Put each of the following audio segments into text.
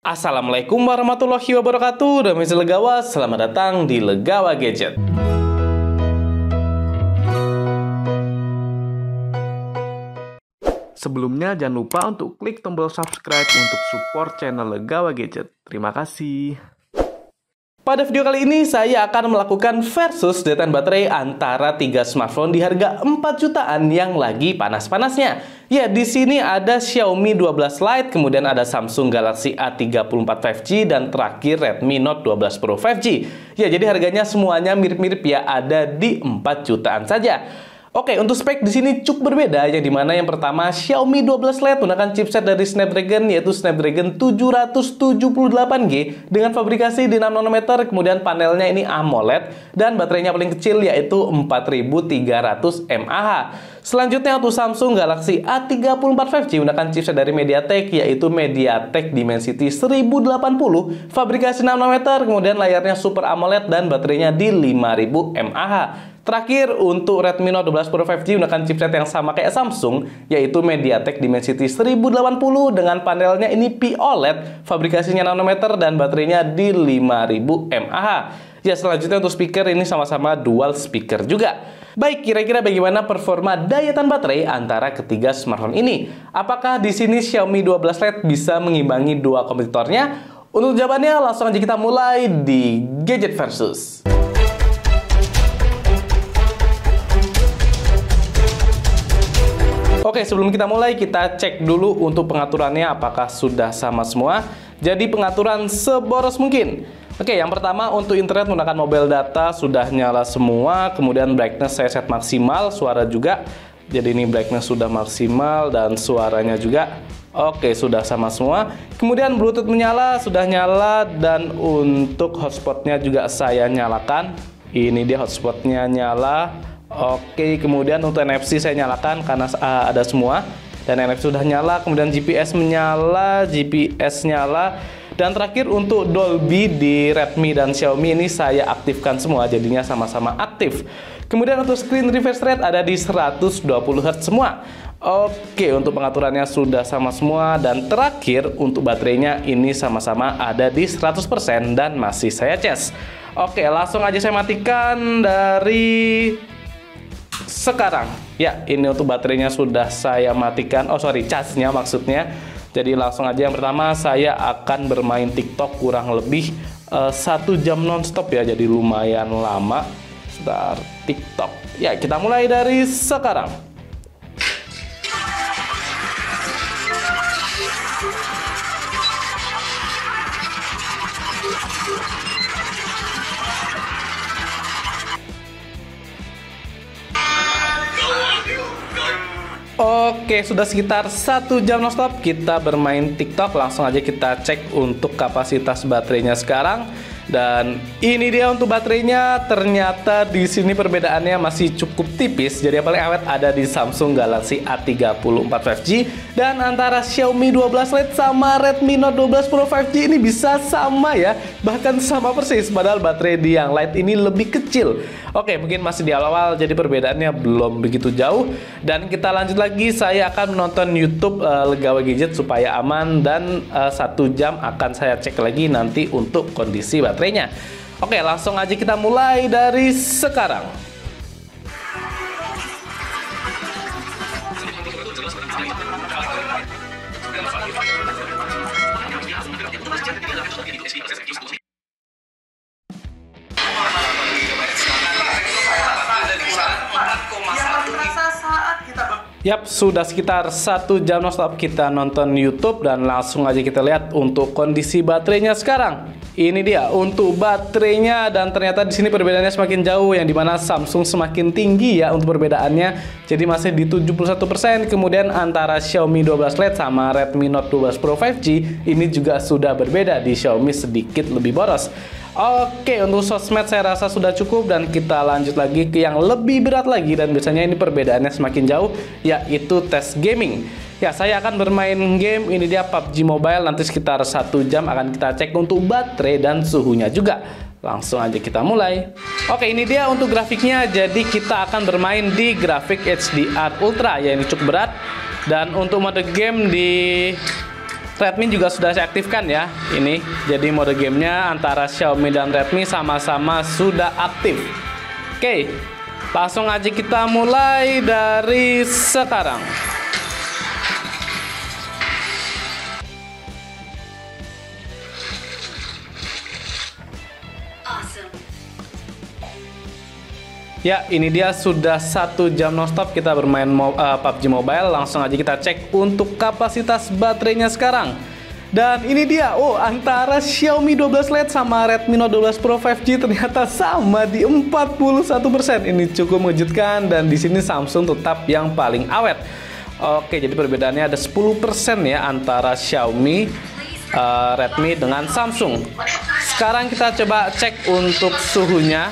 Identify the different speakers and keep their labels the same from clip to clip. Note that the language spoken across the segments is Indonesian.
Speaker 1: Assalamualaikum warahmatullahi wabarakatuh. Damai Legawa, selamat datang di Legawa Gadget. Sebelumnya jangan lupa untuk klik tombol subscribe untuk support channel Legawa Gadget. Terima kasih. Pada video kali ini saya akan melakukan versus deretan baterai antara 3 smartphone di harga 4 jutaan yang lagi panas-panasnya. Ya, di sini ada Xiaomi 12 Lite, kemudian ada Samsung Galaxy A34 5G dan terakhir Redmi Note 12 Pro 5G. Ya, jadi harganya semuanya mirip-mirip ya, ada di 4 jutaan saja. Oke, untuk spek di sini cukup berbeda, yang dimana yang pertama Xiaomi 12 Lite menggunakan chipset dari Snapdragon, yaitu Snapdragon 778G dengan fabrikasi di 6 nanometer, kemudian panelnya ini AMOLED dan baterainya paling kecil yaitu 4300 mAh. Selanjutnya untuk Samsung Galaxy A34 5G menggunakan chipset dari MediaTek, yaitu MediaTek Dimensity 1080, fabrikasi 6 nanometer, kemudian layarnya Super AMOLED dan baterainya di 5000 mAh. Terakhir, untuk Redmi Note 12 Pro 5G menggunakan chipset yang sama kayak Samsung, yaitu MediaTek Dimensity 1080 dengan panelnya ini POLED, fabrikasinya nanometer dan baterainya di 5000 mAh. Ya, selanjutnya untuk speaker ini sama-sama dual speaker juga. Baik, kira-kira bagaimana performa daya tahan baterai antara ketiga smartphone ini? Apakah di sini Xiaomi 12 Lite bisa mengimbangi dua kompetitornya? Untuk jawabannya langsung aja kita mulai di Gadget Versus. Oke, sebelum kita mulai, kita cek dulu untuk pengaturannya apakah sudah sama semua. Jadi pengaturan seboros mungkin. Oke, yang pertama untuk internet menggunakan mobile data sudah nyala semua. Kemudian brightness saya set maksimal, suara juga. Jadi ini brightness sudah maksimal dan suaranya juga. Oke, sudah sama semua. Kemudian Bluetooth menyala, sudah nyala. Dan untuk hotspotnya juga saya nyalakan. Ini dia hotspotnya nyala. Oke, kemudian untuk NFC saya nyalakan karena ada semua. Dan NFC sudah nyala, kemudian GPS menyala, GPS nyala. Dan terakhir untuk Dolby di Redmi dan Xiaomi ini saya aktifkan semua, jadinya sama-sama aktif. Kemudian untuk screen refresh rate ada di 120 Hz semua. Oke, untuk pengaturannya sudah sama semua. Dan terakhir untuk baterainya ini sama-sama ada di 100% dan masih saya cas. Oke, langsung aja saya matikan dari sekarang. Ya, ini untuk baterainya sudah saya matikan. Casnya maksudnya. Jadi langsung aja yang pertama saya akan bermain TikTok kurang lebih 1 jam nonstop ya. Jadi lumayan lama. Start TikTok. Ya, kita mulai dari sekarang. Oke, sudah sekitar 1 jam nonstop kita bermain TikTok. Langsung aja kita cek untuk kapasitas baterainya sekarang. Dan ini dia untuk baterainya. Ternyata di sini perbedaannya masih cukup tipis. Jadi yang paling awet ada di Samsung Galaxy A34 5G. Dan antara Xiaomi 12 Lite sama Redmi Note 12 Pro 5G ini bisa sama ya. Bahkan sama persis, padahal baterai di yang Lite ini lebih kecil. Oke, mungkin masih di awal-awal, jadi perbedaannya belum begitu jauh. Dan kita lanjut lagi, saya akan menonton YouTube Legawa Gadget supaya aman. Dan 1 jam akan saya cek lagi nanti untuk kondisi baterainya. Oke, langsung aja kita mulai dari sekarang. Yap, sudah sekitar 1 jam nonstop kita nonton YouTube dan langsung aja kita lihat untuk kondisi baterainya sekarang. Ini dia untuk baterainya dan ternyata di sini perbedaannya semakin jauh, yang dimana Samsung semakin tinggi ya untuk perbedaannya. Jadi masih di 71%. Kemudian antara Xiaomi 12 Lite sama Redmi Note 12 Pro 5G ini juga sudah berbeda, di Xiaomi sedikit lebih boros. Oke, untuk sosmed saya rasa sudah cukup dan kita lanjut lagi ke yang lebih berat lagi, dan biasanya ini perbedaannya semakin jauh, yaitu tes gaming. Ya, saya akan bermain game, ini dia PUBG Mobile, nanti sekitar 1 jam akan kita cek untuk baterai dan suhunya juga. Langsung aja kita mulai. Oke, ini dia untuk grafiknya, jadi kita akan bermain di grafik HDR Ultra, ya ini cukup berat. Dan untuk mode game di Redmi juga sudah saya aktifkan ya. Ini jadi mode gamenya antara Xiaomi dan Redmi sama-sama sudah aktif. Oke, langsung aja kita mulai dari sekarang. Ya, ini dia sudah 1 jam nonstop kita bermain PUBG Mobile. Langsung aja kita cek untuk kapasitas baterainya sekarang. Dan ini dia, antara Xiaomi 12 Lite sama Redmi Note 12 Pro 5G ternyata sama di 41%. Ini cukup mengejutkan dan di sini Samsung tetap yang paling awet. Oke, jadi perbedaannya ada 10% ya antara Xiaomi, Redmi dengan Samsung. Sekarang kita coba cek untuk suhunya.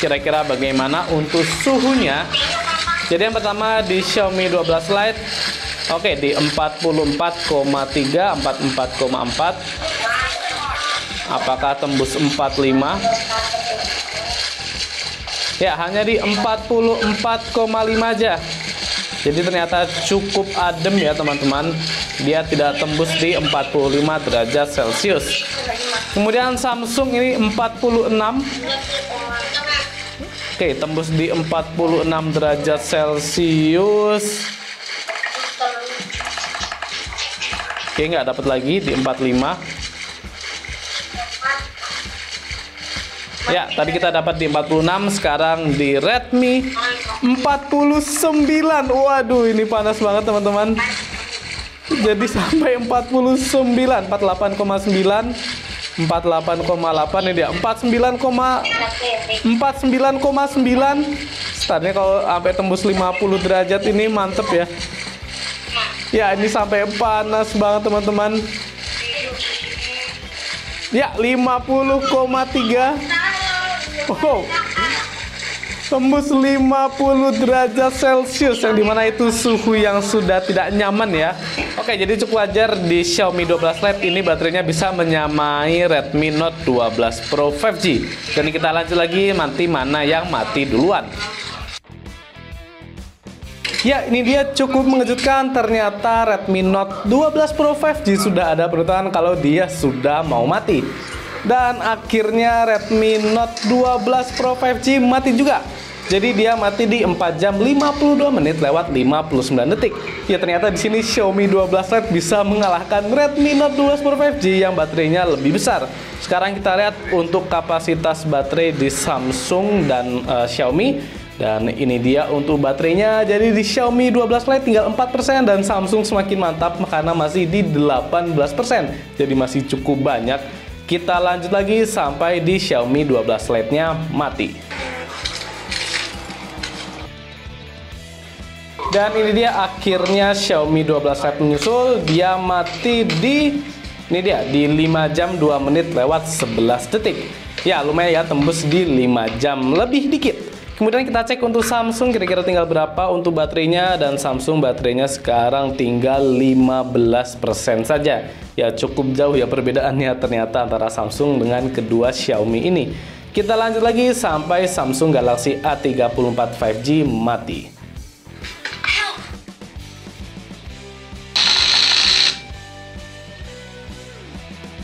Speaker 1: Kira-kira bagaimana untuk suhunya. Jadi yang pertama di Xiaomi 12 Lite, oke, di 44,3, 44,4. Apakah tembus 45? Ya, hanya di 44,5 aja. Jadi ternyata cukup adem ya teman-teman. Dia tidak tembus di 45 derajat Celcius. Kemudian Samsung ini 46. Oke, tembus di 46 derajat Celcius. Oke, nggak dapat lagi di 45. Ya, tadi kita dapat di 46, sekarang di Redmi 49. Waduh, ini panas banget teman-teman. Jadi sampai 49, 48,9. 48,8 ini dia 49,9. Startnya kalau sampai tembus 50 derajat ini mantep ya. Ya, ini sampai panas banget teman-teman. Ya, 50,3. Tembus 50 derajat Celcius, yang dimana itu suhu yang sudah tidak nyaman ya. Oke, jadi cukup wajar di Xiaomi 12 Lite ini baterainya bisa menyamai Redmi Note 12 Pro 5G. Dan kita lanjut lagi, nanti mana yang mati duluan. Ya, ini dia cukup mengejutkan, ternyata Redmi Note 12 Pro 5G sudah ada peraturan kalau dia sudah mau mati. Dan akhirnya Redmi Note 12 Pro 5G mati juga. Jadi dia mati di 4 jam 52 menit lewat 59 detik. Ya, ternyata di sini Xiaomi 12 Lite bisa mengalahkan Redmi Note 12 Pro 5G yang baterainya lebih besar. Sekarang kita lihat untuk kapasitas baterai di Samsung dan Xiaomi. Dan ini dia untuk baterainya. Jadi di Xiaomi 12 Lite tinggal 4% dan Samsung semakin mantap karena masih di 18%. Jadi masih cukup banyak. Kita lanjut lagi sampai di Xiaomi 12 Lite-nya mati. Dan ini dia akhirnya Xiaomi 12 Lite menyusul. Dia mati di 5 jam 2 menit lewat 11 detik. Ya, lumayan ya, tembus di 5 jam lebih dikit. Kemudian kita cek untuk Samsung kira-kira tinggal berapa untuk baterainya. Dan Samsung baterainya sekarang tinggal 15% saja. Ya, cukup jauh ya perbedaannya ternyata antara Samsung dengan kedua Xiaomi ini. Kita lanjut lagi sampai Samsung Galaxy A34 5G mati.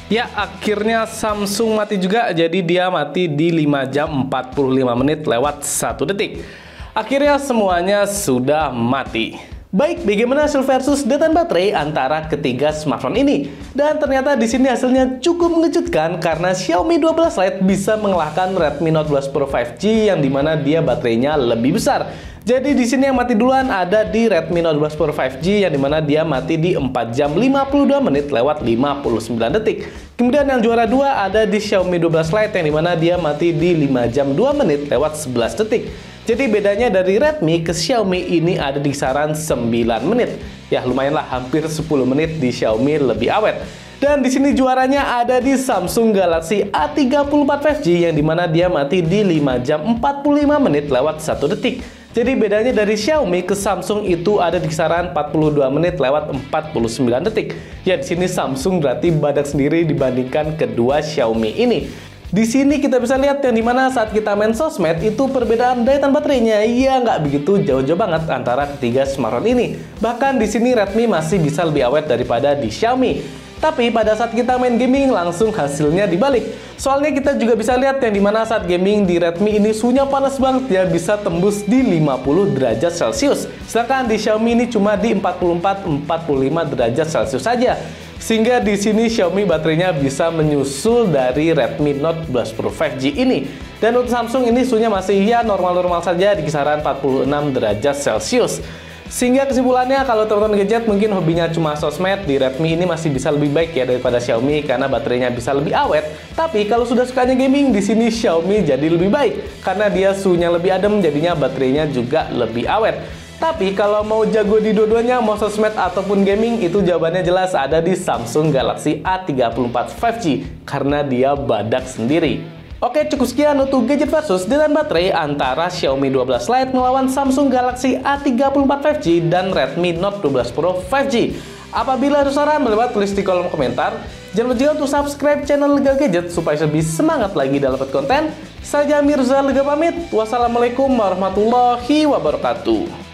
Speaker 1: Ya, akhirnya Samsung mati juga. Jadi dia mati di 5 jam 45 menit lewat 1 detik. Akhirnya semuanya sudah mati. Baik, bagaimana hasil versus detan baterai antara ketiga smartphone ini? Dan ternyata di sini hasilnya cukup mengejutkan karena Xiaomi 12 Lite bisa mengalahkan Redmi Note 12 Pro 5G yang dimana dia baterainya lebih besar. Jadi di sini yang mati duluan ada di Redmi Note 12 Pro 5G yang dimana dia mati di 4 jam 52 menit lewat 59 detik. Kemudian yang juara dua ada di Xiaomi 12 Lite yang dimana dia mati di 5 jam 2 menit lewat 11 detik. Jadi bedanya dari Redmi ke Xiaomi ini ada di kisaran 9 menit. Ya, lumayanlah, hampir 10 menit di Xiaomi lebih awet. Dan di sini juaranya ada di Samsung Galaxy A34 5G yang dimana dia mati di 5 jam 45 menit lewat 1 detik. Jadi bedanya dari Xiaomi ke Samsung itu ada di kisaran 42 menit lewat 49 detik. Ya, di sini Samsung berarti badak sendiri dibandingkan kedua Xiaomi ini. Di sini kita bisa lihat yang dimana saat kita main sosmed itu perbedaan daya tahan baterainya ya nggak begitu jauh-jauh banget antara ketiga smartphone ini. Bahkan di sini Redmi masih bisa lebih awet daripada di Xiaomi. Tapi pada saat kita main gaming langsung hasilnya dibalik. Soalnya kita juga bisa lihat yang dimana saat gaming di Redmi ini suhunya panas banget ya, bisa tembus di 50 derajat Celcius. Sedangkan di Xiaomi ini cuma di 44-45 derajat Celcius saja. Sehingga di sini Xiaomi baterainya bisa menyusul dari Redmi Note 12 Pro 5G ini. Dan untuk Samsung ini suhunya masih ya normal-normal saja di kisaran 46 derajat Celcius. Sehingga kesimpulannya kalau teman-teman gadget mungkin hobinya cuma sosmed, di Redmi ini masih bisa lebih baik ya daripada Xiaomi karena baterainya bisa lebih awet. Tapi kalau sudah sukanya gaming, di sini Xiaomi jadi lebih baik karena dia suhunya lebih adem, jadinya baterainya juga lebih awet. Tapi kalau mau jago di dua-duanya, mau sosmed ataupun gaming, itu jawabannya jelas ada di Samsung Galaxy A34 5G karena dia badak sendiri. Oke, cukup sekian untuk gadget versus dengan baterai antara Xiaomi 12 Lite melawan Samsung Galaxy A34 5G dan Redmi Note 12 Pro 5G. Apabila ada saran, boleh banget tulis di kolom komentar. Jangan lupa juga untuk subscribe channel Lega Gadget supaya lebih semangat lagi dalam buat konten. Saya Mirza Lega pamit. Wassalamualaikum warahmatullahi wabarakatuh.